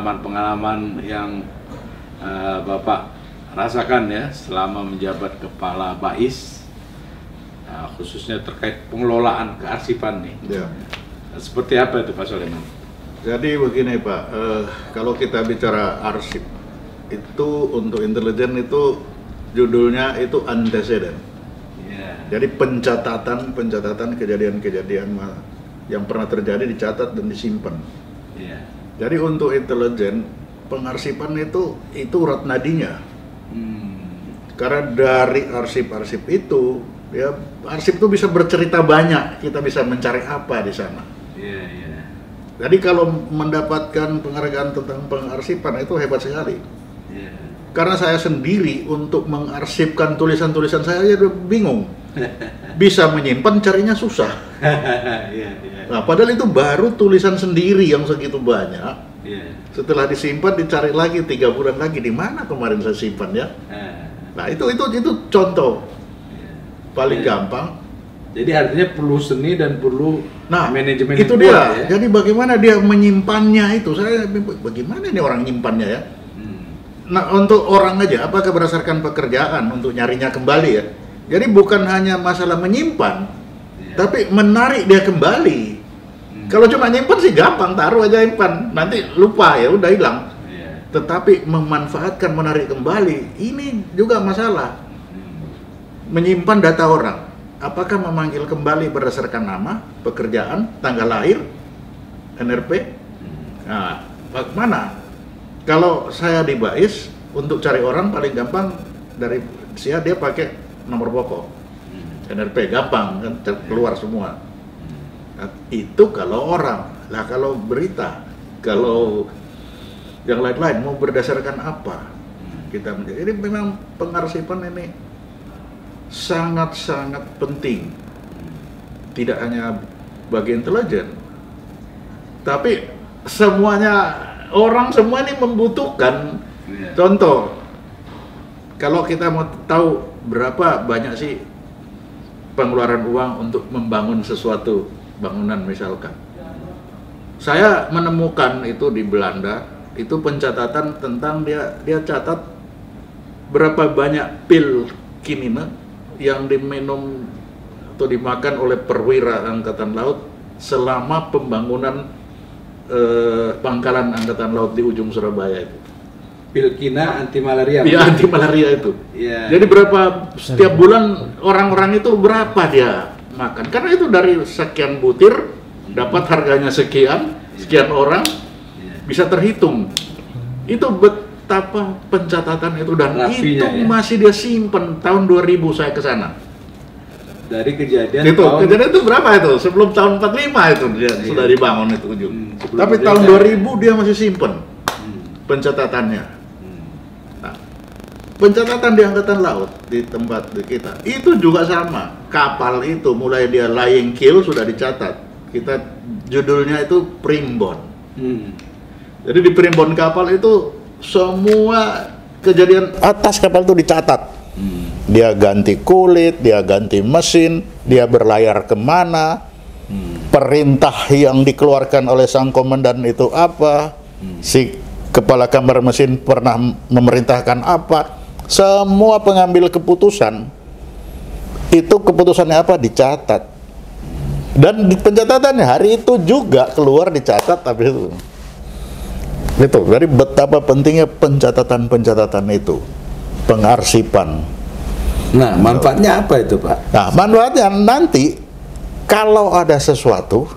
Pengalaman yang Bapak rasakan ya selama menjabat Kepala BAIS, khususnya terkait pengelolaan kearsipan nih. Ya. Seperti apa itu Pak Soleman? Jadi begini Pak, kalau kita bicara arsip itu untuk intelijen itu judulnya itu antecedent. Yeah. Jadi pencatatan kejadian-kejadian yang pernah terjadi dicatat dan disimpan. Yeah. Jadi untuk intelijen pengarsipan itu urat nadinya. Karena dari arsip-arsip itu, ya arsip itu bisa bercerita banyak. Kita bisa mencari apa di sana. Iya, iya. Jadi kalau mendapatkan penghargaan tentang pengarsipan itu hebat sekali. Iya. Karena saya sendiri untuk mengarsipkan tulisan-tulisan saya aja udah bingung. Bisa menyimpan, carinya susah. Iya, iya. Nah, padahal itu baru tulisan sendiri yang segitu banyak. Iya. Setelah disimpan, dicari lagi 3 bulan lagi, di mana kemarin saya simpan ya? Nah, itu contoh paling gampang. Jadi artinya perlu seni dan perlu manajemen. Itu dia. Ya? Jadi bagaimana dia menyimpannya itu? Saya bagaimana ini orang nyimpannya ya? Nah, untuk orang aja, apakah berdasarkan pekerjaan untuk nyarinya kembali ya? Jadi bukan hanya masalah menyimpan, tapi menarik dia kembali. Kalau cuma nyimpan sih gampang, taruh aja simpan, nanti lupa ya udah hilang. Tetapi memanfaatkan, menarik kembali, ini juga masalah. Menyimpan data orang, apakah memanggil kembali berdasarkan nama, pekerjaan, tanggal lahir, NRP? Nah, bagaimana? Kalau saya di BAIS, untuk cari orang paling gampang dari dia pakai nomor pokok, NRP, gampang kan keluar semua. Nah, itu kalau orang. Lah kalau berita, kalau yang lain-lain mau berdasarkan apa kita menjadi. Jadi memang pengarsipan ini sangat-sangat penting, tidak hanya bagi intelijen, tapi semuanya, orang semua ini membutuhkan. Contoh, kalau kita mau tahu berapa banyak sih pengeluaran uang untuk membangun sesuatu bangunan misalkan, saya menemukan itu di Belanda, itu pencatatan tentang dia catat berapa banyak pil kinine yang diminum atau dimakan oleh perwira Angkatan Laut selama pembangunan pangkalan Angkatan Laut di ujung Surabaya itu. Pil kina anti malaria. Iya, anti malaria itu. Ya. Jadi berapa setiap bulan orang-orang itu berapa dia makan? Karena itu dari sekian butir dapat harganya sekian orang, bisa terhitung. Itu betapa pencatatan itu, dan Rafinya, itu masih dia simpen. Tahun 2000 saya ke sana. Dari kejadian kejadian itu berapa itu? Sebelum tahun 45 itu dia sudah dibangun itu ujung. Tapi tahun 2000 dia masih simpen pencatatannya. Nah, pencatatan di Angkatan Laut di tempat kita itu juga sama. Kapal itu mulai dia lying kill sudah dicatat. Kita judulnya itu primbon. Jadi di primbon kapal itu semua kejadian atas kapal itu dicatat. Dia ganti kulit, dia ganti mesin, dia berlayar kemana, perintah yang dikeluarkan oleh sang komandan itu apa, si kepala kamar mesin pernah memerintahkan apa, semua pengambil keputusan itu keputusannya apa dicatat. Dan di pencatatannya hari itu juga keluar dicatat, tapi itu. Jadi betapa pentingnya pencatatan itu, pengarsipan. Nah, manfaatnya apa itu, Pak? Nah, manfaatnya nanti kalau ada sesuatu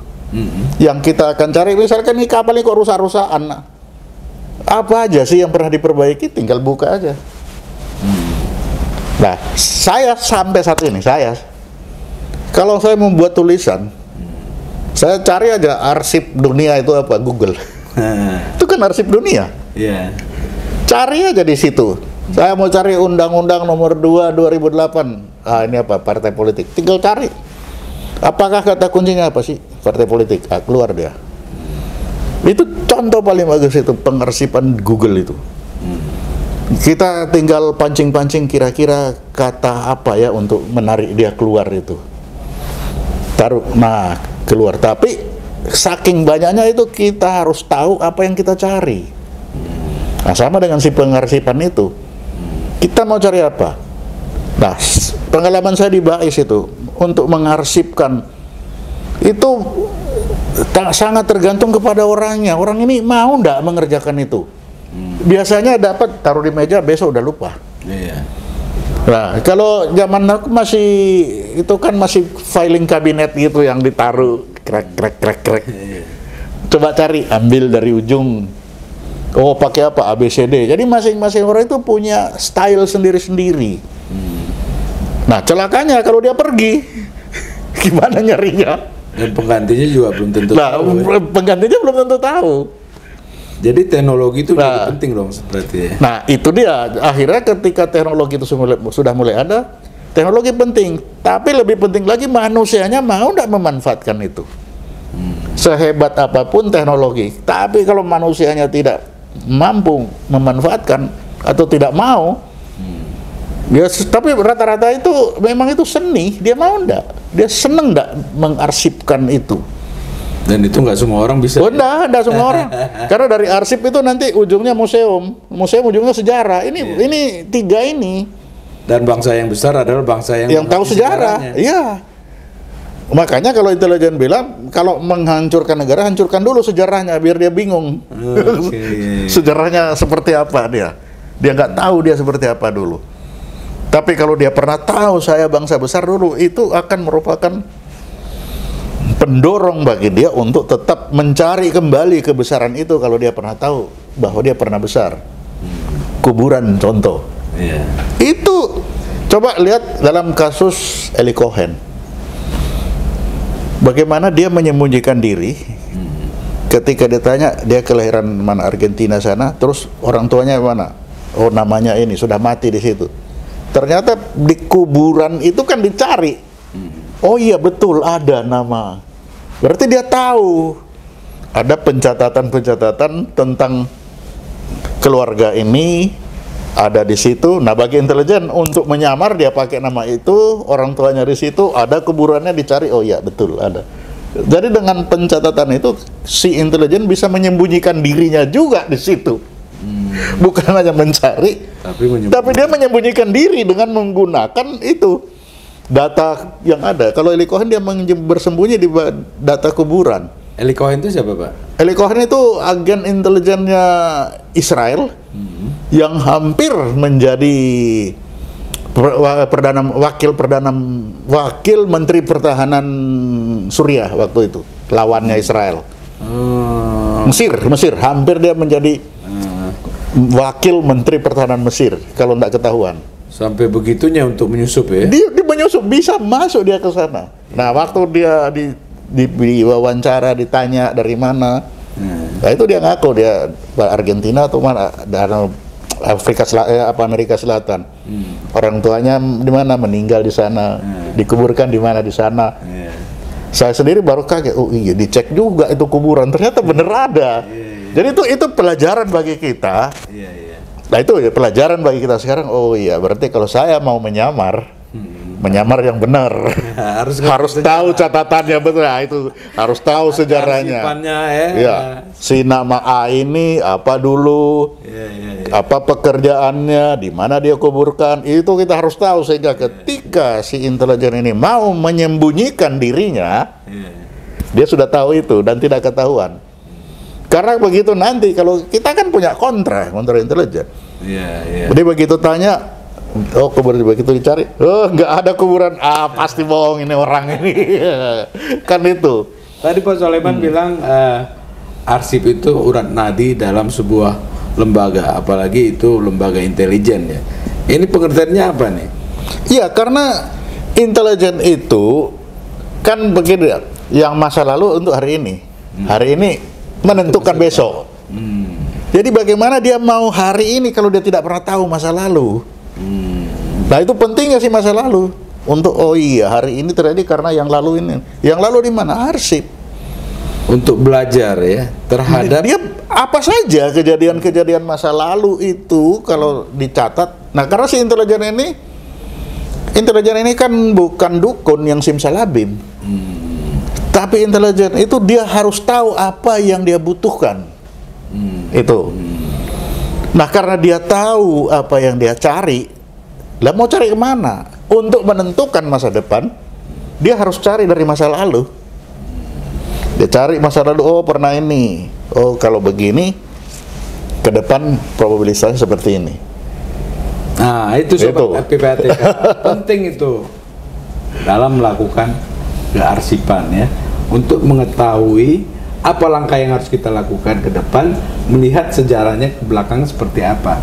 yang kita akan cari, misalkan ini kapal ini kok rusak-rusakan, apa aja sih yang pernah diperbaiki, tinggal buka aja. Nah, saya sampai saat ini, kalau saya membuat tulisan, saya cari aja arsip dunia itu apa, Google. Itu kan arsip dunia. Cari aja di situ. Saya mau cari Undang-Undang Nomor 2 2008. Ini apa? Partai politik. Tinggal cari. Apakah kata kuncinya apa sih? Partai politik. Keluar dia. Itu contoh paling bagus itu, pengarsipan Google itu. Kita tinggal pancing-pancing kira-kira kata apa ya untuk menarik dia keluar itu. Taruh, keluar. Tapi saking banyaknya itu kita harus tahu apa yang kita cari. Nah, sama dengan si pengarsipan itu. Kita mau cari apa? Nah, pengalaman saya di BAIS itu, untuk mengarsipkan itu sangat tergantung kepada orangnya. Orang ini mau ndak mengerjakan itu. Biasanya dapat, taruh di meja, besok udah lupa. Iya. Nah, kalau zaman aku masih, itu kan masih filing kabinet gitu yang ditaruh, krek. Coba cari, ambil dari ujung. Oh, pakai apa? ABCD. Jadi masing-masing orang itu punya style sendiri-sendiri. Nah, celakanya kalau dia pergi, gimana nyarinya? Dan penggantinya juga belum tentu Nah, tahu. Ya. penggantinya belum tentu tahu. Jadi teknologi itu jadi penting dong berarti ya. Nah, itu dia. Akhirnya ketika teknologi itu sudah mulai ada, teknologi penting. Tapi lebih penting lagi manusianya mau nggak memanfaatkan itu. Sehebat apapun teknologi, tapi kalau manusianya tidak mampu memanfaatkan atau tidak mau, ya, tapi rata-rata itu memang itu seni. Dia mau ndak? Dia seneng ndak mengarsipkan itu? Dan itu nggak semua orang bisa. Oh, enggak semua orang. Karena dari arsip itu nanti ujungnya museum ujungnya sejarah. Ini tiga ini. Dan bangsa yang besar adalah bangsa yang tahu sejarah. Iya. Makanya kalau intelijen bilang, kalau menghancurkan negara, hancurkan dulu sejarahnya biar dia bingung. Sejarahnya seperti apa dia. Dia nggak tahu dia seperti apa dulu. Tapi kalau dia pernah tahu saya bangsa besar dulu, itu akan merupakan pendorong bagi dia untuk tetap mencari kembali kebesaran itu kalau dia pernah tahu bahwa dia pernah besar. Kuburan contoh. Iya. Itu coba lihat dalam kasus Eli Cohen. Bagaimana dia menyembunyikan diri ketika ditanya dia kelahiran mana, Argentina sana, terus orang tuanya mana? Oh, namanya ini sudah mati di situ. Ternyata di kuburan itu kan dicari. Oh iya betul ada nama. Berarti dia tahu ada pencatatan tentang keluarga ini ada di situ. Nah, bagi intelijen untuk menyamar dia pakai nama itu, orang tuanya di situ, ada kuburannya dicari. Oh iya betul ada. Jadi dengan pencatatan itu si intelijen bisa menyembunyikan dirinya juga di situ. Bukan hanya mencari, tapi dia menyembunyikan diri dengan menggunakan itu data yang ada. Kalau Eli Cohen dia bersembunyi di data kuburan. Eli Cohen itu siapa, Pak? Eli Cohen itu agen intelijennya Israel yang hampir menjadi wakil menteri pertahanan Suriah waktu itu, lawannya Israel. Mesir hampir dia menjadi wakil menteri pertahanan Mesir kalau tidak ketahuan. Sampai begitunya untuk menyusup ya? Dia menyusup, bisa masuk dia ke sana. Nah, waktu dia di wawancara ditanya dari mana, nah itu dia ngaku dia Argentina atau mana, dari Afrika Selatan, Amerika Selatan. Orang tuanya di mana, meninggal di sana, dikuburkan di mana di sana. Saya sendiri baru kaget, oh iya dicek juga itu kuburan, ternyata bener ada. Jadi itu pelajaran bagi kita. Nah itu ya pelajaran bagi kita sekarang. Oh iya, berarti kalau saya mau menyamar yang benar, harus tahu catatannya betul. Nah, itu harus tahu sejarahnya. Ya, si nama A ini apa dulu, apa pekerjaannya, di mana dia kuburkan, itu kita harus tahu sehingga ketika si intelijen ini mau menyembunyikan dirinya, dia sudah tahu itu dan tidak ketahuan. Karena begitu nanti kalau kita kan punya kontra intelijen. Jadi begitu tanya, oh kuburan begitu dicari, oh nggak ada kuburan, pasti bohong ini orang ini. Kan itu. Tadi Pak Soleman bilang arsip itu urat nadi dalam sebuah lembaga, apalagi itu lembaga intelijen ya. Ini pengertiannya apa nih? Iya, karena intelijen itu kan begini, yang masa lalu untuk hari ini. Hari ini menentukan besok. Jadi bagaimana dia mau hari ini kalau dia tidak pernah tahu masa lalu? Nah itu pentingnya sih masa lalu. Untuk oh iya hari ini terjadi karena yang lalu ini. Yang lalu di mana? Arsip. Untuk belajar ya terhadap dia apa saja kejadian-kejadian masa lalu itu kalau dicatat. Nah karena si intelijen ini kan bukan dukun yang simsalabim. Tapi intelijen itu dia harus tahu apa yang dia butuhkan. Itu. Nah, karena dia tahu apa yang dia cari, lah mau cari kemana? Untuk menentukan masa depan, dia harus cari dari masa lalu. Dia cari masa lalu, oh pernah ini, oh kalau begini, ke depan probabilitasnya seperti ini. Nah, itu sobat PPATK. Penting itu dalam melakukan kearsipan ya, untuk mengetahui apa langkah yang harus kita lakukan ke depan, melihat sejarahnya ke belakang seperti apa.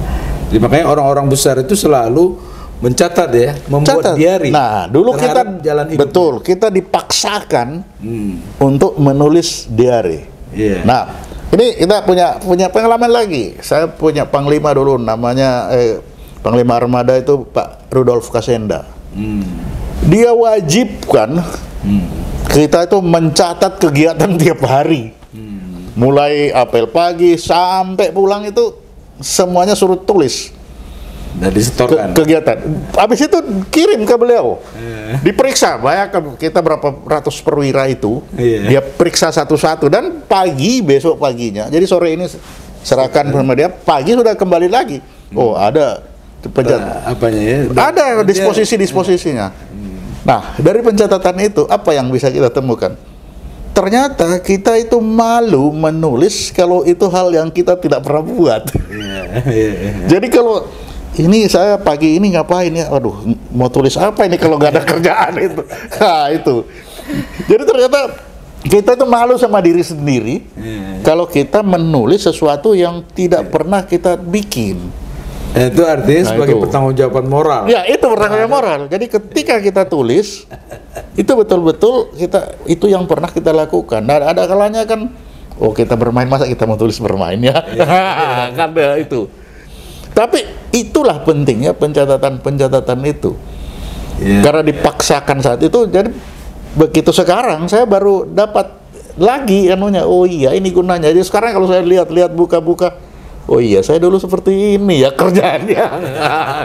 Jadi makanya orang-orang besar itu selalu mencatat ya, membuat diary. Nah, dulu kita jalan hidup. Betul, kita dipaksakan untuk menulis diary. Yeah. Nah, ini kita punya pengalaman lagi. Saya punya panglima dulu, namanya Panglima Armada itu Pak Rudolf Kasenda. Dia wajibkan kita itu mencatat kegiatan tiap hari. Mulai apel pagi sampai pulang itu semuanya suruh tulis. Dan disetorkan. Kegiatan. Habis itu kirim ke beliau. Diperiksa, bayangkan kita berapa ratus perwira itu. Dia periksa satu-satu dan besok paginya. Jadi sore ini serahkan sama dia, pagi sudah kembali lagi. Oh, ada apanya ya? Ada disposisinya. Nah, dari pencatatan itu apa yang bisa kita temukan? Ternyata kita itu malu menulis kalau itu hal yang kita tidak pernah buat. Jadi kalau ini saya pagi ini ngapain ya? Aduh, mau tulis apa ini kalau nggak ada kerjaan itu? Nah, itu. Jadi ternyata kita itu malu sama diri sendiri kalau kita menulis sesuatu yang tidak pernah kita bikin. Itu artinya sebagai pertanggungjawaban moral. Ya, itu pertanggungjawaban moral. Jadi ketika kita tulis, itu betul-betul itu yang pernah kita lakukan. Nah, ada kalanya kan, oh kita bermain, masa kita mau tulis bermain ya? Kan itu. Tapi itulah pentingnya pencatatan itu. Karena dipaksakan saat itu, jadi begitu sekarang saya baru dapat lagi anunya. Oh iya, ini gunanya. Jadi sekarang kalau saya lihat buka-buka, oh iya, saya dulu seperti ini ya kerjaannya.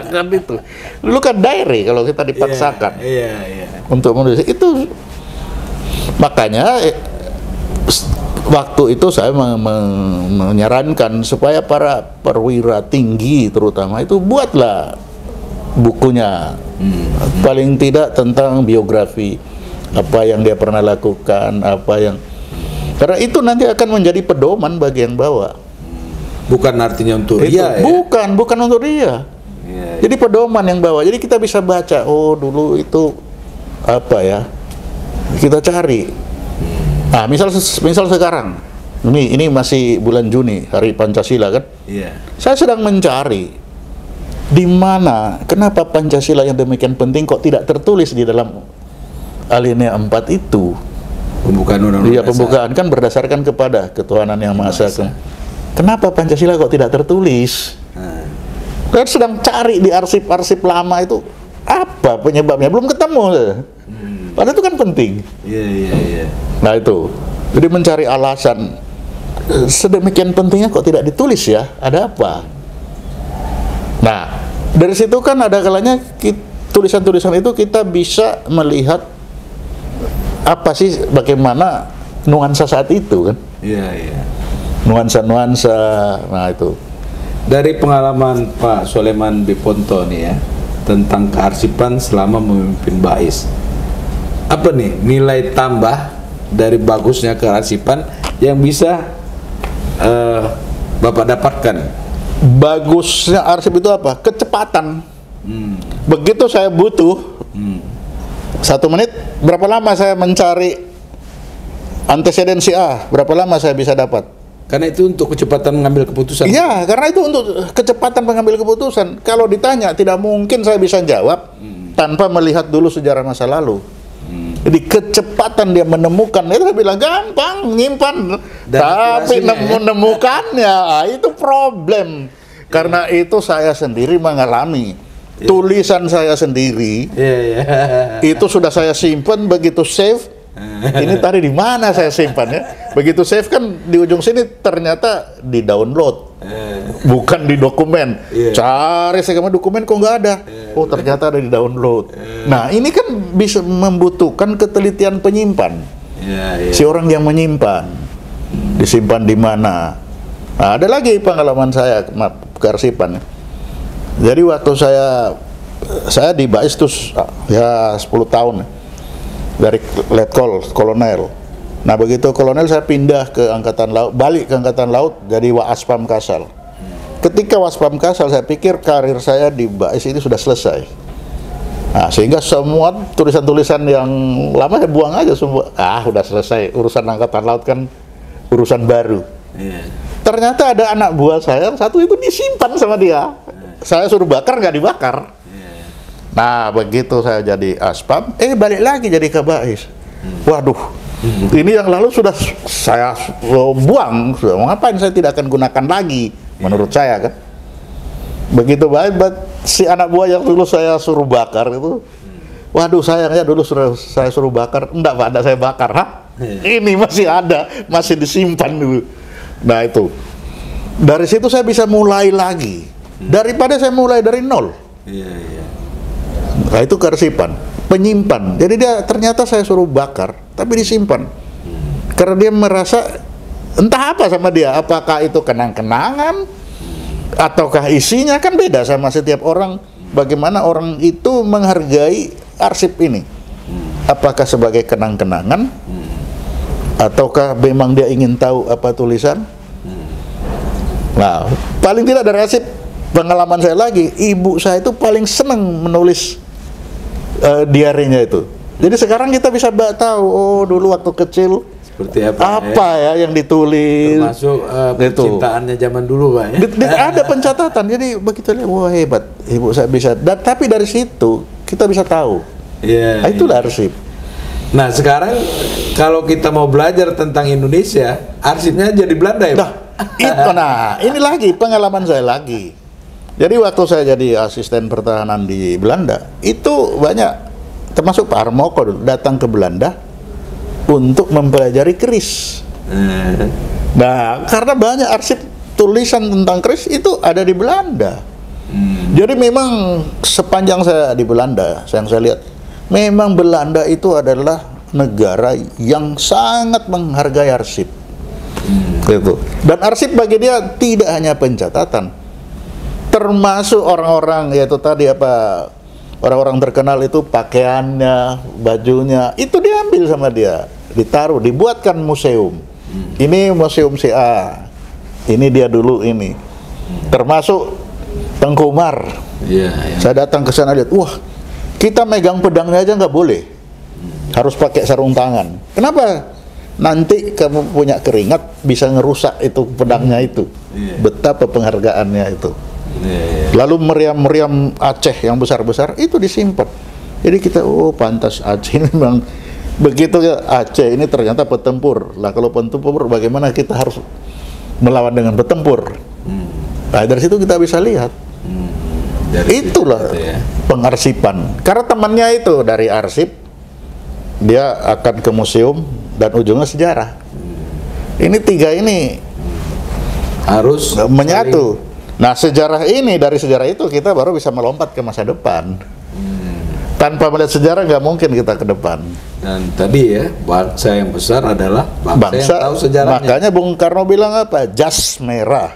Kan itu. Dulu kan diary kalau kita dipaksakan untuk menulis. Itu makanya waktu itu saya menyarankan supaya para perwira tinggi terutama itu buatlah bukunya. Paling tidak tentang biografi, apa yang dia pernah lakukan, karena itu nanti akan menjadi pedoman bagi yang bawa. Bukan artinya untuk dia ya? Bukan untuk dia. Jadi pedoman yang bawa. Jadi kita bisa baca, oh dulu itu apa ya? Kita cari. Nah, misal sekarang. Ini masih bulan Juni, Hari Pancasila kan? Saya sedang mencari di mana, kenapa Pancasila yang demikian penting kok tidak tertulis di dalam alinea 4 itu? Pembukaan undang-undang. Iya, pembukaan kan berdasarkan kepada ketuhanan yang Maha Esa. Kenapa Pancasila kok tidak tertulis? Kan sedang cari di arsip-arsip lama itu apa penyebabnya, belum ketemu. Padahal itu kan penting. Nah itu, jadi mencari alasan sedemikian pentingnya kok tidak ditulis ya, ada apa? Nah, dari situ kan ada kalanya tulisan-tulisan itu kita bisa melihat apa sih, bagaimana nuansa saat itu kan? Nuansa-nuansa, nah itu. Dari pengalaman Pak Soleman Biponto nih ya, tentang kearsipan selama memimpin BAIS, apa nih nilai tambah dari bagusnya kearsipan yang bisa Bapak dapatkan? Bagusnya arsip itu apa? Kecepatan. Begitu saya butuh 1 menit, berapa lama saya mencari antecedensi A, berapa lama saya bisa dapat? Karena itu untuk kecepatan mengambil keputusan. Iya, karena itu untuk kecepatan mengambil keputusan. Kalau ditanya, tidak mungkin saya bisa jawab tanpa melihat dulu sejarah masa lalu. Jadi kecepatan dia menemukan, itu bilang gampang nyimpan, tapi menemukannya itu problem. Karena itu saya sendiri mengalami. Tulisan saya sendiri itu sudah saya simpan, begitu save. Ini tadi di mana saya simpan ya? Begitu save kan di ujung sini ternyata di download, bukan di dokumen. Cari segala dokumen kok nggak ada. Oh ternyata ada di download. Nah ini kan bisa membutuhkan ketelitian penyimpan. Si orang yang menyimpan, disimpan di mana? Nah, ada lagi pengalaman saya kearsipan. Jadi waktu saya di BAIS tuh ya 10 tahun dari letkol kolonel. Nah begitu kolonel saya pindah ke angkatan laut, balik ke angkatan laut jadi Waspam Kasal. Ketika Waspam Kasal saya pikir karir saya di BAIS ini sudah selesai. Nah, sehingga semua tulisan-tulisan yang lama saya buang aja semua. Udah selesai, urusan angkatan laut kan urusan baru. Ternyata ada anak buah saya, satu itu disimpan sama dia. Saya suruh bakar, nggak dibakar. Nah, begitu saya jadi Aspam, balik lagi jadi ke BAIS. Waduh, ini yang lalu sudah saya buang, sudah mau ngapain, saya tidak akan gunakan lagi, menurut saya kan. Begitu baik, si anak buah yang dulu saya suruh bakar itu, waduh sayangnya dulu saya suruh bakar, enggak Pak, enggak saya bakar, ini masih ada, masih disimpan dulu. Nah itu, dari situ saya bisa mulai lagi, daripada saya mulai dari nol. Nah itu kearsipan, penyimpan. Jadi dia ternyata saya suruh bakar, tapi disimpan, karena dia merasa entah apa sama dia, apakah itu kenang-kenangan, ataukah isinya, kan beda sama setiap orang. Bagaimana orang itu menghargai arsip ini, apakah sebagai kenang-kenangan ataukah memang dia ingin tahu apa tulisan. Nah paling tidak dari arsip, pengalaman saya lagi, ibu saya itu paling senang menulis diarinya itu. Jadi sekarang kita bisa tahu, oh dulu waktu kecil seperti apa ya yang ditulis, termasuk percintaannya zaman dulu Pak ya. Ada pencatatan, jadi begitu lihat, wah hebat ibu saya bisa. Tapi dari situ kita bisa tahu. Nah, itulah arsip. Nah sekarang kalau kita mau belajar tentang Indonesia, arsipnya jadi Belanda ya Pak? Nah ini lagi pengalaman saya lagi. Jadi waktu saya jadi asisten pertahanan di Belanda, itu banyak, termasuk Pak Harmoko dulu datang ke Belanda untuk mempelajari keris. Nah, karena banyak arsip tulisan tentang keris itu ada di Belanda. Jadi memang sepanjang saya di Belanda, yang saya lihat, memang Belanda itu adalah negara yang sangat menghargai arsip. Gitu. Dan arsip bagi dia tidak hanya pencatatan, termasuk orang-orang, yaitu tadi apa, orang-orang terkenal itu pakaiannya, bajunya, itu diambil sama dia, ditaruh, dibuatkan museum. Ini museum si A, ini dia dulu ini. Termasuk Tengku Umar. Saya datang ke sana lihat, wah, kita megang pedangnya aja nggak boleh, harus pakai sarung tangan. Kenapa? Nanti kamu punya keringat bisa ngerusak itu pedangnya itu. Betapa penghargaannya itu. Lalu meriam-meriam Aceh yang besar-besar itu disimpan. Jadi kita, oh pantas Aceh ini memang begitu ya, Aceh ini ternyata petempur. Lah kalau petempur bagaimana kita harus melawan dengan petempur. Nah dari situ kita bisa lihat. Itulah pengarsipan. Karena temannya itu dari arsip, dia akan ke museum dan ujungnya sejarah. Ini tiga ini harus menyatu. Nah sejarah ini, dari sejarah itu kita baru bisa melompat ke masa depan. Tanpa melihat sejarah nggak mungkin kita ke depan. Dan tadi ya, bangsa yang besar adalah bangsa yang tahu sejarahnya. Makanya Bung Karno bilang apa? Jas merah.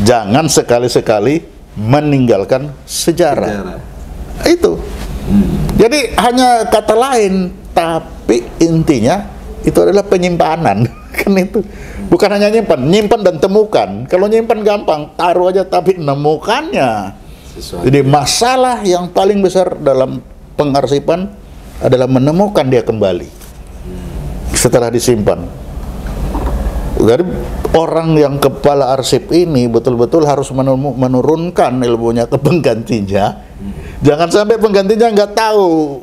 Jangan sekali-sekali meninggalkan sejarah. Itu. Jadi hanya kata lain, tapi intinya itu adalah penyimpanan. Kan itu. Bukan hanya nyimpan dan temukan. Kalau nyimpan gampang, taruh aja, tapi nemukannya. Jadi masalah yang paling besar dalam pengarsipan adalah menemukan dia kembali setelah disimpan. Jadi orang yang kepala arsip ini betul-betul harus menurunkan ilmunya ke penggantinya. Jangan sampai penggantinya nggak tahu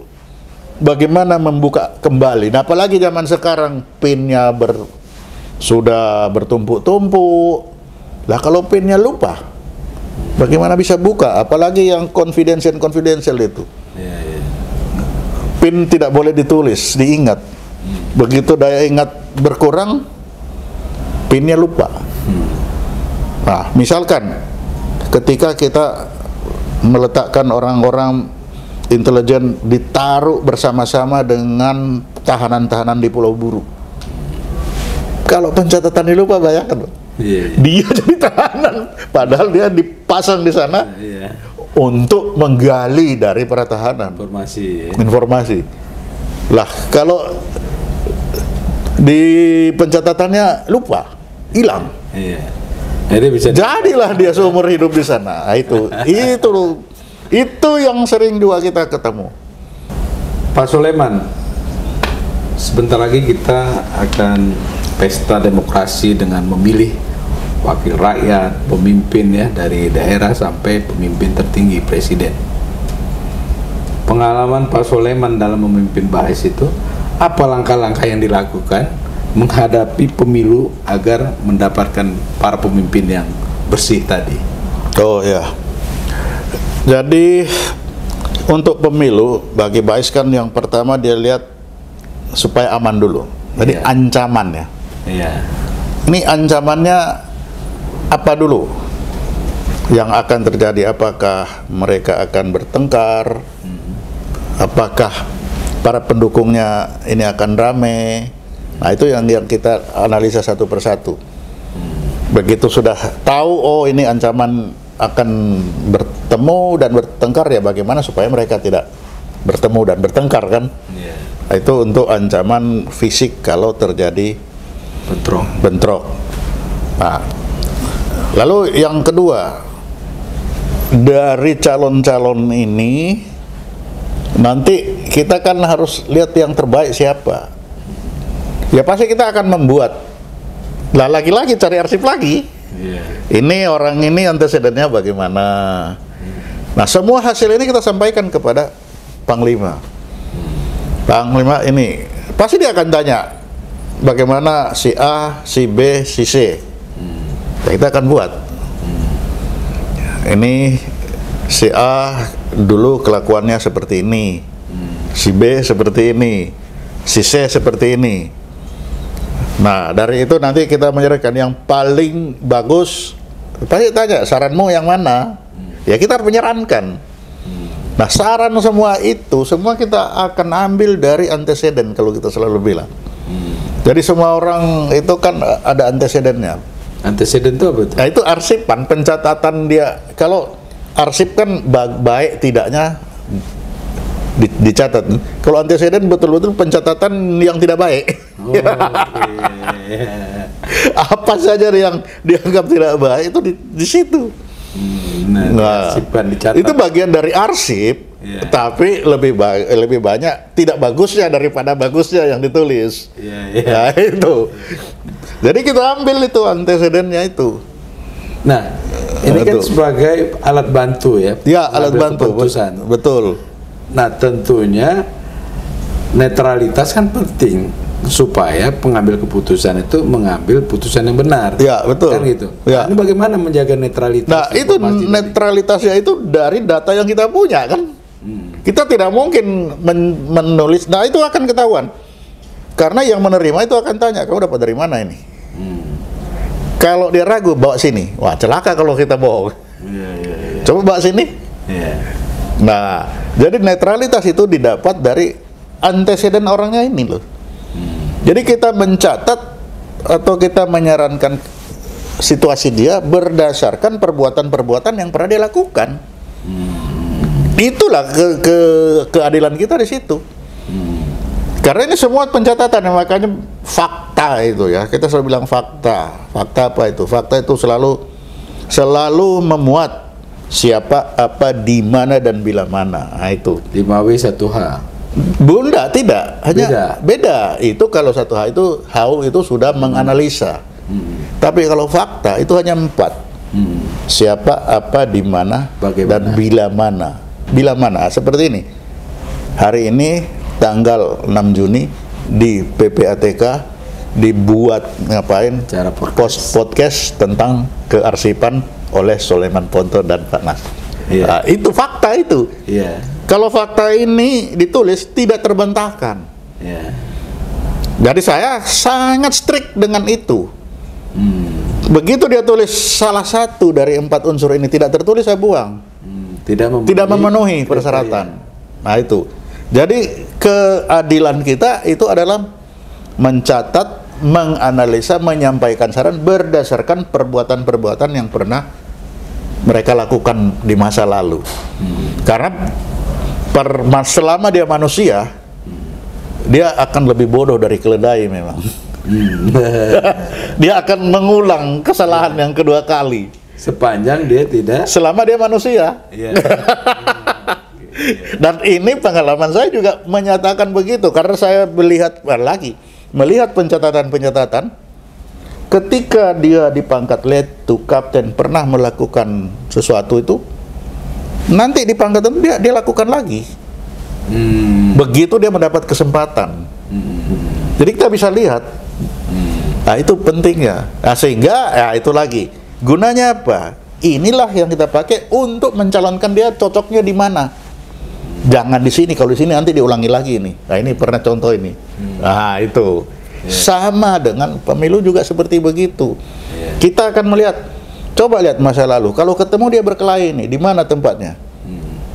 bagaimana membuka kembali. Nah, apalagi zaman sekarang pinnya sudah bertumpuk-tumpuk. Lah kalau pinnya lupa, bagaimana bisa buka? Apalagi yang confidential itu. Pin tidak boleh ditulis, diingat. Begitu daya ingat berkurang, pinnya lupa. Nah, misalkan ketika kita meletakkan orang-orang intelijen ditaruh bersama-sama dengan tahanan-tahanan di Pulau Buru. Kalau pencatatan dilupa, bayangkan, Dia jadi tahanan, padahal dia dipasang di sana untuk menggali dari pertahanan. Informasi. Lah, kalau di pencatatannya lupa, hilang. Jadi bisa jadilah dia seumur hidup di sana. Itu yang sering juga kita ketemu. Pak Soleman, sebentar lagi kita akan pesta demokrasi dengan memilih wakil rakyat, pemimpin ya, dari daerah sampai pemimpin tertinggi, presiden. Pengalaman Pak Soleman dalam memimpin BAIS itu, apa langkah-langkah yang dilakukan menghadapi pemilu agar mendapatkan para pemimpin yang bersih tadi? Oh ya, jadi untuk pemilu bagi BAIS kan yang pertama dia lihat supaya aman dulu. Jadi ancaman ya. Ini ancamannya apa dulu yang akan terjadi? Apakah mereka akan bertengkar? Apakah para pendukungnya ini akan ramai? Nah, itu yang kita analisa satu persatu. Begitu sudah tahu, oh ini ancaman akan bertemu dan bertengkar, ya bagaimana supaya mereka tidak bertemu dan bertengkar kan? Nah, itu untuk ancaman fisik kalau terjadi bentrok. Nah, lalu yang kedua, dari calon-calon ini nanti kita kan harus lihat yang terbaik siapa. Ya pasti kita akan membuat, lah lagi-lagi cari arsip lagi. Ini orang ini antecedennya bagaimana. Nah, semua hasil ini kita sampaikan kepada Panglima. Panglima ini pasti dia akan tanya bagaimana si A, si B, si C. Nah, kita akan buat. Ini si A dulu kelakuannya seperti ini, si B seperti ini, si C seperti ini. Nah, dari itu nanti kita menyerahkan yang paling bagus. Pasti tanya, saranmu yang mana? Ya kita harus menyarankan. Nah, saran semua itu, semua kita akan ambil dari anteseden kalau kita selalu bilang. Jadi semua orang itu kan ada antecedennya. Anteseden itu apa itu? Nah, itu arsipan, pencatatan dia. Kalau arsip kan baik tidaknya dicatat. Kalau anteseden betul-betul pencatatan yang tidak baik. Apa saja yang dianggap tidak baik itu di situ. Itu bagian dari arsip, tapi lebih banyak tidak bagusnya daripada bagusnya yang ditulis. Nah, itu. Jadi kita ambil itu antecedennya itu. Nah, ini kan sebagai alat bantu ya. Ya, alat bantu. Betul. Nah, tentunya netralitas kan penting supaya pengambil keputusan itu mengambil putusan yang benar. Ya, betul. Kan gitu. Ya. Ini bagaimana menjaga netralitas? Nah, itu netralitasnya itu dari data yang kita punya kan. Kita tidak mungkin menulis. Nah, itu akan ketahuan. Karena yang menerima itu akan tanya, kamu dapat dari mana ini? Kalau dia ragu, bawa sini. Wah, celaka kalau kita bohong. Coba bawa sini. Nah, jadi netralitas itu didapat dari anteseden orangnya ini loh. Jadi kita mencatat atau kita menyarankan situasi dia berdasarkan perbuatan-perbuatan yang pernah dia lakukan. Itulah keadilan kita di situ. Karena ini semua pencatatan, makanya fakta itu ya. Kita selalu bilang fakta. Fakta apa itu? Fakta itu selalu memuat siapa, apa, di mana dan bila mana. Nah, itu 5W 1H. Bunda tidak, hanya beda. Itu kalau 1H itu itu sudah menganalisa. Tapi kalau fakta itu hanya 4. Siapa, apa, di mana, dan bila mana. Bila mana, seperti ini. Hari ini tanggal 6 Juni di PPATK dibuat ngapain? Podcast tentang kearsipan oleh Soleman Ponto dan Pak Nas. Nah, itu fakta itu. Kalau fakta ini ditulis tidak terbantahkan. Jadi saya sangat strict dengan itu. Begitu dia tulis salah satu dari 4 unsur ini tidak tertulis, saya buang. Tidak memenuhi persyaratan. Nah, itu. Jadi keadilan kita itu adalah mencatat menganalisa, menyampaikan saran berdasarkan perbuatan-perbuatan yang pernah mereka lakukan di masa lalu. Karena selama dia manusia, dia akan lebih bodoh dari keledai memang. Dia akan mengulang kesalahan yang kedua kali. Sepanjang dia tidak. Selama dia manusia. Dan ini pengalaman saya juga menyatakan begitu, karena saya melihat pencatatan ketika dia dipangkat Lettu Kapten pernah melakukan sesuatu itu, nanti di pangkatan dia lakukan lagi. Begitu dia mendapat kesempatan. Jadi kita bisa lihat. Nah, itu pentingnya. Nah, sehingga ya itu lagi. Gunanya apa? Inilah yang kita pakai untuk mencalonkan dia cocoknya di mana. Jangan di sini, kalau di sini nanti diulangi lagi ini. Nah, ini pernah contoh ini. Nah, itu. Sama dengan pemilu juga seperti begitu. Kita akan melihat, coba lihat masa lalu. Kalau ketemu dia berkelahi nih, di mana tempatnya?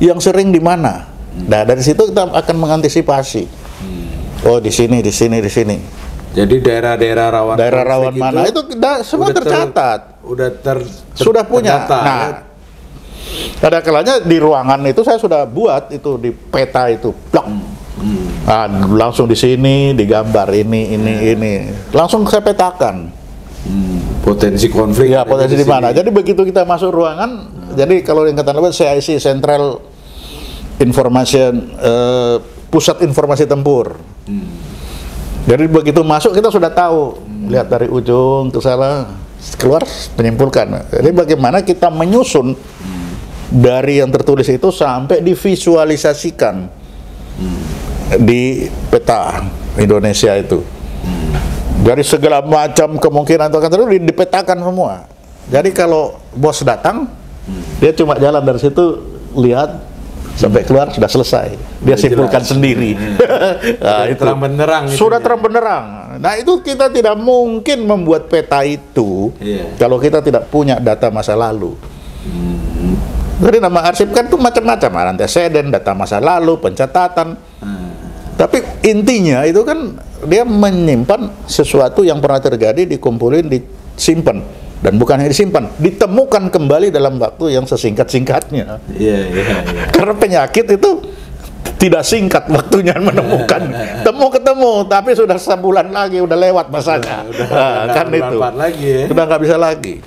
Yang sering di mana? Nah, dari situ kita akan mengantisipasi. Oh, di sini, di sini, di sini. Jadi daerah-daerah rawan mana itu semua tercatat. Sudah punya. Terdata, nah, ada kalanya di ruangan itu saya sudah buat itu di peta itu, blok. Nah, langsung di sini digambar ini. Langsung saya petakan. Potensi konflik. Ya, potensi di mana. Jadi begitu kita masuk ruangan, jadi kalau yang kata CIC Central Information Pusat Informasi Tempur. Jadi begitu masuk kita sudah tahu, lihat dari ujung ke sana, keluar menyimpulkan. Jadi bagaimana kita menyusun dari yang tertulis itu sampai divisualisasikan di peta Indonesia itu. Dari segala macam kemungkinan itu akan terjadi dipetakan semua. Jadi kalau bos datang, dia cuma jalan dari situ, lihat sampai keluar sudah selesai. Dia simpulkan sendiri. Nah, itu terang benderang. Sudah terang benderang. Nah, itu kita tidak mungkin membuat peta itu kalau kita tidak punya data masa lalu. Jadi nama arsip kan itu macam-macam, antecedent, data masa lalu, pencatatan. Tapi intinya itu kan dia menyimpan sesuatu yang pernah terjadi, dikumpulin, disimpan. Dan bukan hanya disimpan, ditemukan kembali dalam waktu yang sesingkat-singkatnya. Karena penyakit itu tidak singkat waktunya menemukan. Ketemu, tapi sudah sebulan lagi, udah lewat masanya. Kan itu. Lagi, Sudah nggak bisa lagi.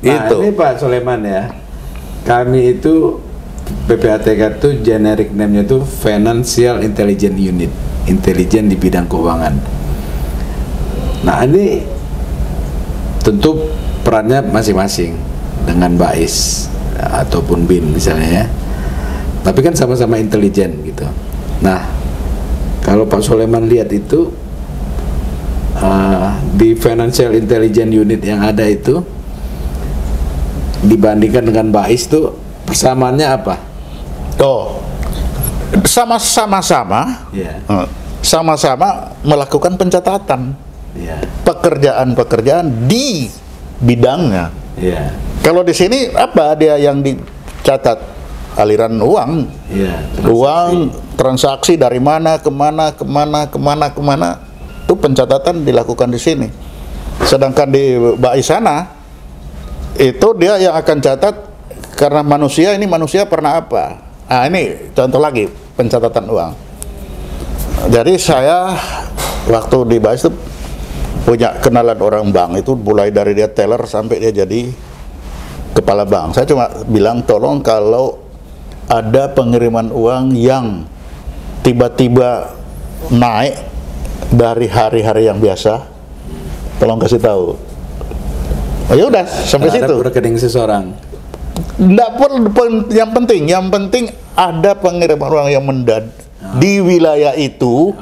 Nah, itu. ini Pak Soleman ya, kami itu PPATK itu generic name-nya itu Financial Intelligence Unit, intelijen di bidang keuangan. Nah, ini tentu perannya masing-masing dengan BAIS ataupun BIN misalnya ya. Tapi kan sama-sama intelijen gitu. Nah, kalau Pak Soleman lihat itu di Financial Intelligence Unit yang ada itu dibandingkan dengan BAIS tuh persamaannya apa? Oh, sama-sama melakukan pencatatan pekerjaan-pekerjaan di bidangnya. Kalau di sini apa dia yang dicatat? Aliran uang, transaksi dari mana kemana, itu pencatatan dilakukan di sini. Sedangkan di BAIS sana itu dia yang akan catat karena manusia pernah apa. Nah, ini contoh lagi pencatatan uang. Jadi saya waktu di BAIS itu punya kenalan orang bank, itu mulai dari dia teller sampai dia jadi kepala bank. Saya cuma bilang tolong kalau ada pengiriman uang yang tiba-tiba naik dari hari-hari yang biasa, tolong kasih tahu. Oh, ya udah sampai situ. Ada rekening seseorang. Enggak yang penting ada pengiriman uang yang di wilayah itu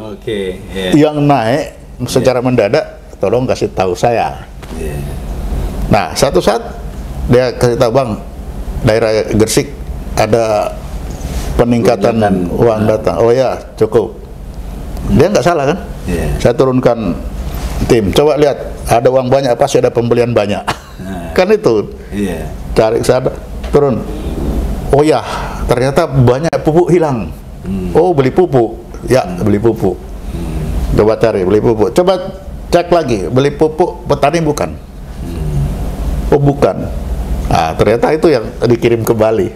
yang naik secara mendadak, tolong kasih tahu saya. Nah, satu saat dia kasih tahu, Bang, daerah Gresik ada peningkatan uang datang. Oh ya, cukup. Dia nggak salah kan? Saya turunkan tim, coba lihat ada uang banyak, pasti ada pembelian banyak. Kan itu. Cari saya turun. Oh ya, ternyata banyak pupuk hilang. Oh, beli pupuk. Ya, beli pupuk. Coba cari beli pupuk. Coba cek lagi, beli pupuk petani bukan. Oh bukan. Nah, ternyata itu yang dikirim ke Bali.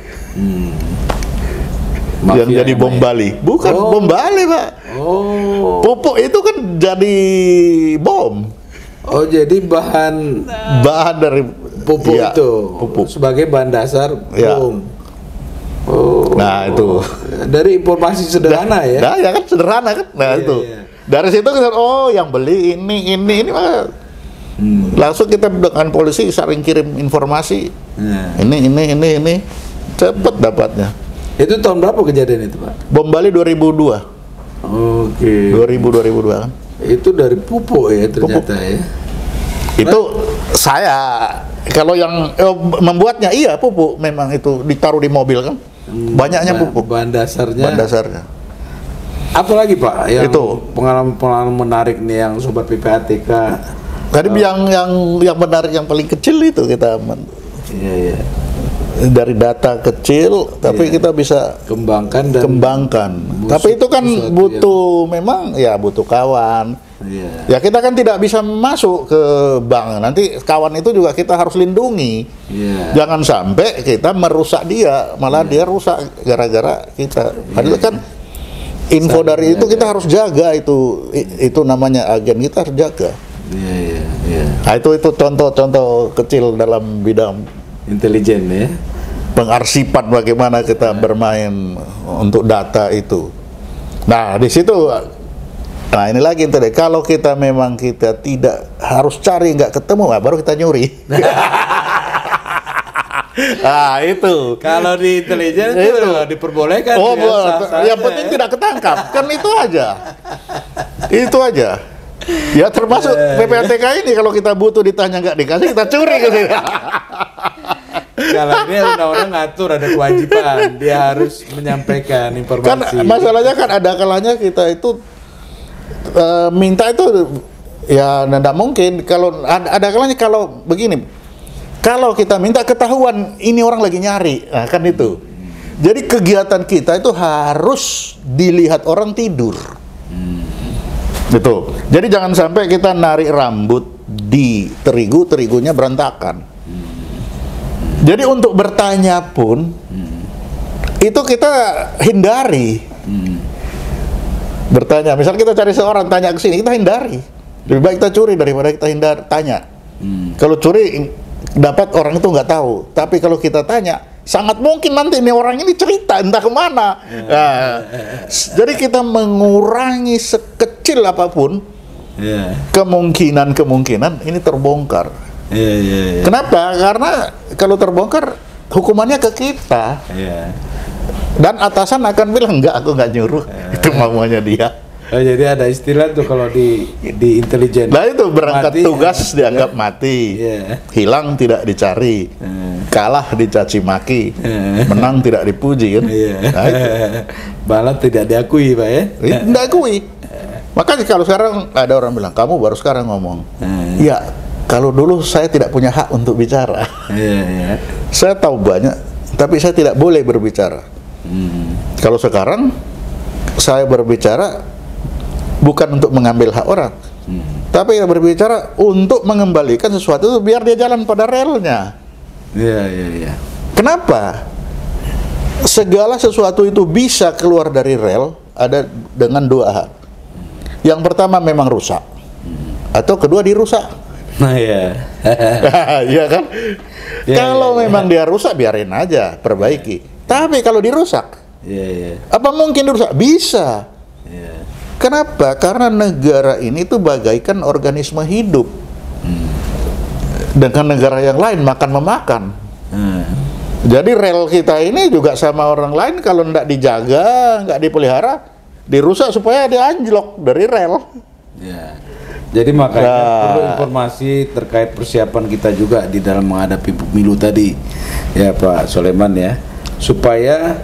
Yang jadi bom Bali. Bukan bom Bali, Pak. Pupuk itu kan jadi bom. Oh, jadi bahan dari pupuk itu. Pupuk sebagai bahan dasar bom. Nah, itu. Dari informasi sederhana ya. Nah, ya kan sederhana kan. Nah, itu. Dari situ kita yang beli ini langsung kita dengan polisi sering kirim informasi. Ini cepet dapatnya. Itu tahun berapa kejadian itu, Pak? Bom Bali 2002. Oke. 2002 kan. Itu dari pupuk ya ternyata ya. Itu saya kalau yang membuatnya pupuk, memang itu ditaruh di mobil kan. Banyaknya pupuk. Bahan dasarnya. Apalagi Pak yang itu pengalaman menarik nih yang sobat PPATK. Tadi yang menarik yang paling kecil itu kita Iya. Dari data kecil tapi kita bisa kembangkan. Tapi itu kan butuh memang butuh kawan. Ya kita kan tidak bisa masuk ke bank. Nanti kawan itu juga kita harus lindungi. Jangan sampai kita merusak dia, malah dia rusak gara-gara kita. Padahal kan info dari itu kita harus jaga, itu namanya agen, kita harus jaga. Nah, itu contoh-contoh kecil dalam bidang intelijen ya. Pengarsipan bagaimana kita bermain untuk data itu. Nah, di situ ini lagi kalau kita memang kita tidak harus cari nggak ketemu, baru kita nyuri. Nah, itu. Kalau di intelijen itu diperbolehkan. Yang penting tidak ketangkap. Kan itu aja. Itu aja. Ya termasuk PPATK ini kalau kita butuh ditanya nggak dikasih, kita curi gitu. Kalau ini undang-undang ngatur ada kewajiban, dia harus menyampaikan informasi. Kan masalahnya kan ada kalanya kita itu minta itu tidak mungkin. Kalau ada kalanya kalau begini, kalau kita minta ketahuan ini orang lagi nyari, kan itu. Jadi kegiatan kita itu harus dilihat orang tidur. Gitu. Jadi jangan sampai kita narik rambut di terigunya berantakan. Jadi untuk bertanya pun itu kita hindari. Bertanya, misal kita cari seorang tanya ke sini, kita hindari. Lebih baik kita curi daripada kita tanya. Kalau curi dapat orang itu nggak tahu, tapi kalau kita tanya, sangat mungkin nanti ini orang ini cerita entah kemana. Jadi kita mengurangi sekecil apapun kemungkinan ini terbongkar. Kenapa? Karena kalau terbongkar hukumannya ke kita. Dan atasan akan bilang enggak, aku nggak nyuruh. Itu maunya dia. Jadi ada istilah tuh kalau di intelijen. Nah itu berangkat mati, tugas dianggap mati, hilang tidak dicari, kalah dicaci maki, menang tidak dipuji kan. Nah, balat tidak diakui, Pak ya? Tidak diakui. Makanya kalau sekarang ada orang bilang kamu baru sekarang ngomong, ya kalau dulu saya tidak punya hak untuk bicara. Saya tahu banyak, tapi saya tidak boleh berbicara. Kalau sekarang saya berbicara bukan untuk mengambil hak orang, tapi berbicara untuk mengembalikan sesuatu itu biar dia jalan pada relnya. Kenapa? Segala sesuatu itu bisa keluar dari rel ada dengan dua hal. Yang pertama memang rusak, atau kedua dirusak. Iya kan? Kalau memang dia rusak biarin aja, perbaiki. Tapi kalau dirusak, apa mungkin dirusak? Bisa. Kenapa? Karena negara ini tuh bagaikan organisme hidup. Dengan negara yang lain makan-memakan. Jadi rel kita ini juga sama orang lain kalau tidak dijaga, nggak dipelihara, dirusak supaya dia anjlok dari rel. Jadi makanya perlu informasi terkait persiapan kita juga di dalam menghadapi pemilu tadi, ya Pak Soleman ya, supaya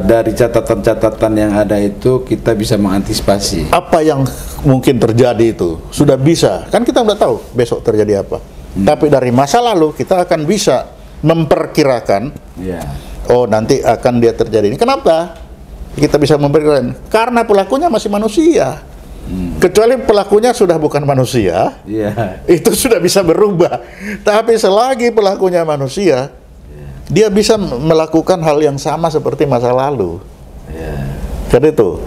dari catatan-catatan yang ada itu kita bisa mengantisipasi apa yang mungkin terjadi itu sudah bisa kan kita nggak tahu besok terjadi apa, tapi dari masa lalu kita akan bisa memperkirakan oh nanti akan dia terjadi ini. Kenapa kita bisa memperkirakan? Karena pelakunya masih manusia. Kecuali pelakunya sudah bukan manusia, itu sudah bisa berubah. Tapi selagi pelakunya manusia, dia bisa melakukan hal yang sama seperti masa lalu. Jadi itu,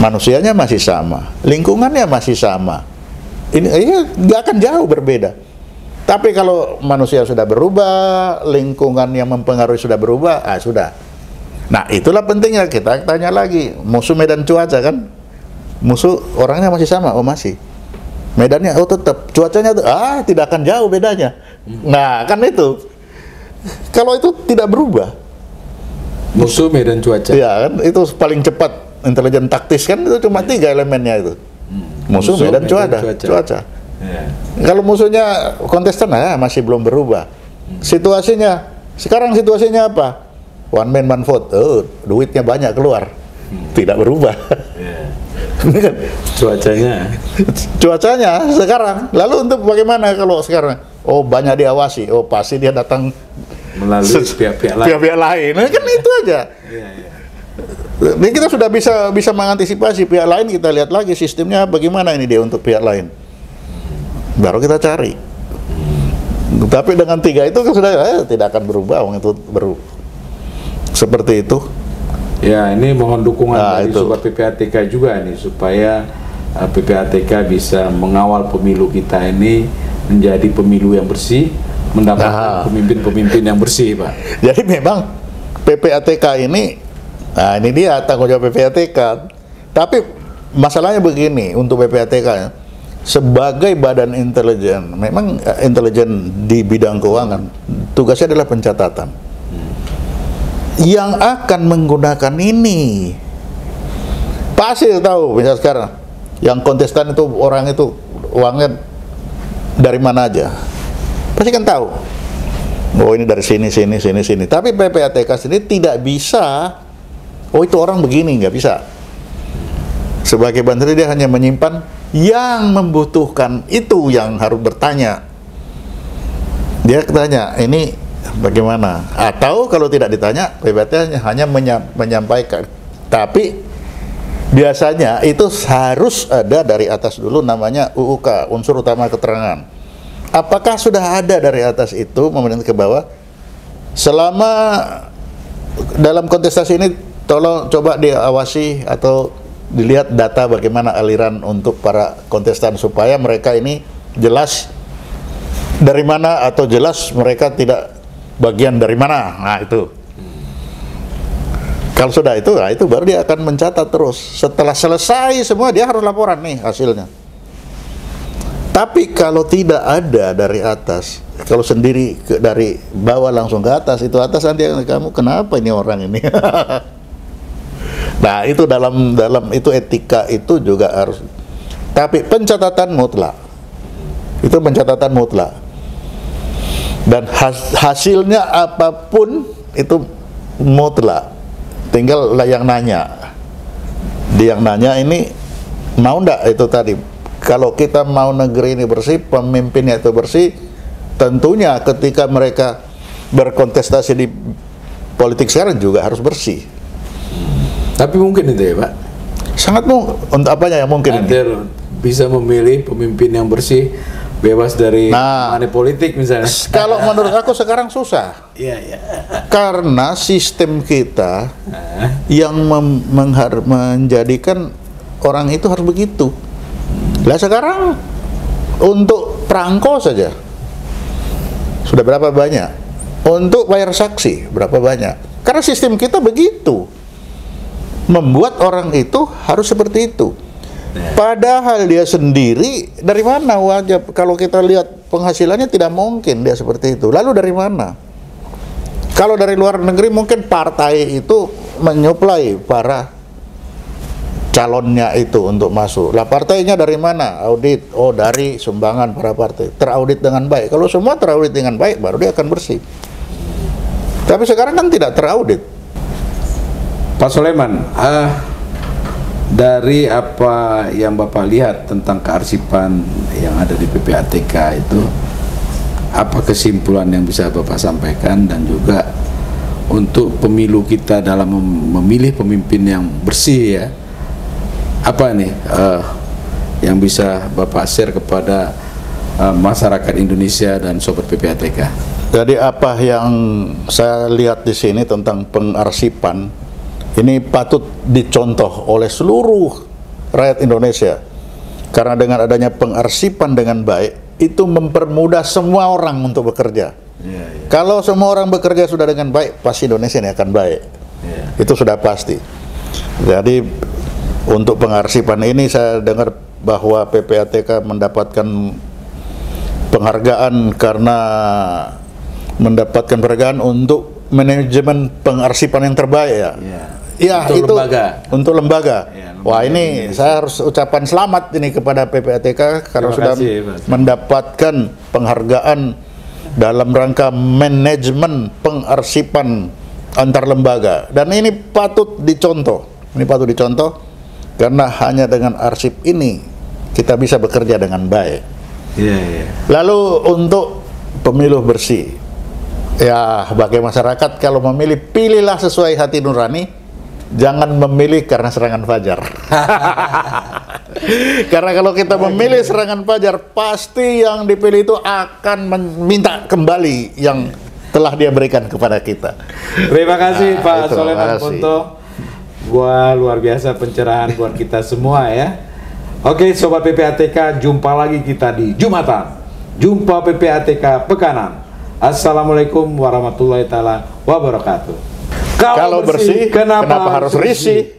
manusianya masih sama, lingkungannya masih sama. Ini nggak akan jauh berbeda. Tapi kalau manusia sudah berubah, lingkungan yang mempengaruhi sudah berubah, sudah. Nah, itulah pentingnya kita tanya lagi, musuh medan cuaca kan? Musuh orangnya masih sama, masih. Medannya, tetap. Cuacanya tidak akan jauh bedanya. Nah, kan itu. Kalau itu tidak berubah. Musuh medan cuaca. Ya, kan itu paling cepat. Intelijen taktis kan itu cuma 3 elemennya itu. Musuh medan cuaca. Kalau musuhnya kontestan, masih belum berubah. Situasinya, sekarang situasinya apa? One man one vote. Duitnya banyak keluar. Tidak berubah. Cuacanya sekarang. Lalu untuk bagaimana kalau sekarang? Banyak diawasi. Pasti dia datang melalui pihak-pihak lain. Kan itu aja. Ini kita sudah bisa mengantisipasi pihak lain. Kita lihat lagi sistemnya bagaimana ini dia untuk pihak lain. Baru kita cari. Tapi dengan 3 itu sudah tidak akan berubah. Itu seperti itu. Ya, ini mohon dukungan dari Sobat PPATK juga nih, supaya PPATK bisa mengawal pemilu kita ini menjadi pemilu yang bersih, mendapatkan pemimpin-pemimpin yang bersih, Pak. Jadi memang PPATK ini, ini dia tanggung jawab PPATK. Tapi masalahnya begini, untuk PPATK sebagai badan intelijen, memang intelijen di bidang keuangan, tugasnya adalah pencatatan. Yang akan menggunakan ini pasti tahu, misalnya sekarang yang kontestan itu orang itu uangnya dari mana aja, pasti kan tahu. Ini dari sini. Tapi PPATK sendiri tidak bisa. Itu orang begini, nggak bisa. Sebagai menteri dia hanya menyimpan yang membutuhkan, itu yang harus bertanya. Dia tanya ini bagaimana? Atau kalau tidak ditanya, PPATK hanya menyampaikan. Tapi biasanya itu harus ada dari atas dulu, namanya UUK, unsur utama keterangan. Apakah sudah ada dari atas itu memerintah ke bawah? Selama dalam kontestasi ini, tolong coba diawasi atau dilihat data bagaimana aliran untuk para kontestan, supaya mereka ini jelas dari mana, atau jelas mereka tidak bagian dari mana. Nah, itu. Kalau sudah itu, itu baru dia akan mencatat terus. Setelah selesai semua, dia harus laporan nih hasilnya. Tapi kalau tidak ada dari atas, kalau sendiri dari bawah langsung ke atas, itu atas nanti kamu kenapa ini orang ini? Nah, itu dalam itu etika itu juga harus. Tapi pencatatan mutlak. Itu pencatatan mutlak. Dan hasilnya apapun itu mutlak. Tinggal yang nanya. Dia yang nanya ini mau ndak itu tadi. Kalau kita mau negeri ini bersih, pemimpinnya itu bersih, tentunya ketika mereka berkontestasi di politik sekarang juga harus bersih. Tapi mungkin itu ya, Pak? Sangat untuk apanya yang mungkin ini? Bisa memilih pemimpin yang bersih, bebas dari money politik misalnya. Kalau menurut aku sekarang susah. Iya. Karena sistem kita yang menjadikan orang itu harus begitu. Lah sekarang untuk perangko saja sudah berapa banyak? Untuk bayar saksi berapa banyak? Karena sistem kita begitu. Membuat orang itu harus seperti itu. Padahal dia sendiri dari mana wajib? Kalau kita lihat penghasilannya tidak mungkin dia seperti itu. Lalu dari mana? Kalau dari luar negeri mungkin partai itu menyuplai para calonnya itu untuk masuk. Lah partainya dari mana? Audit. Dari sumbangan para partai. Teraudit dengan baik. Kalau semua teraudit dengan baik, baru dia akan bersih. Tapi sekarang kan tidak teraudit. Pak Soleman, dari apa yang Bapak lihat tentang kearsipan yang ada di PPATK itu, apa kesimpulan yang bisa Bapak sampaikan, dan juga untuk pemilu kita dalam memilih pemimpin yang bersih ya, apa nih yang bisa Bapak share kepada masyarakat Indonesia dan Sobat PPATK? Jadi apa yang saya lihat di sini tentang pengarsipan ini patut dicontoh oleh seluruh rakyat Indonesia, karena dengan adanya pengarsipan dengan baik itu mempermudah semua orang untuk bekerja. Kalau semua orang bekerja sudah dengan baik, pasti Indonesia ini akan baik. Itu sudah pasti. Jadi untuk pengarsipan ini saya dengar bahwa PPATK mendapatkan penghargaan karena mendapatkan penghargaan untuk manajemen pengarsipan yang terbaik ya. Ya, untuk itu lembaga. Untuk lembaga. Ya, lembaga. Wah, ini saya harus ucapan selamat ini kepada PPATK karena Terima sudah kasih, Mas. mendapatkan penghargaan dalam rangka manajemen pengarsipan antar lembaga. Dan ini patut dicontoh. Ini patut dicontoh karena hanya dengan arsip ini kita bisa bekerja dengan baik. Lalu untuk pemilu bersih, ya bagi masyarakat kalau memilih, pilihlah sesuai hati nurani. Jangan memilih karena serangan fajar. Karena kalau kita memilih serangan fajar, pasti yang dipilih itu akan meminta kembali yang telah dia berikan kepada kita. Terima kasih Pak Soleman Ponto. Luar biasa pencerahan buat kita semua ya. Oke Sobat PPATK, jumpa lagi kita di Jumatan. Jumpa PPATK Pekanan. Assalamualaikum warahmatullahi taala wabarakatuh. Kalau bersih, kenapa harus risih?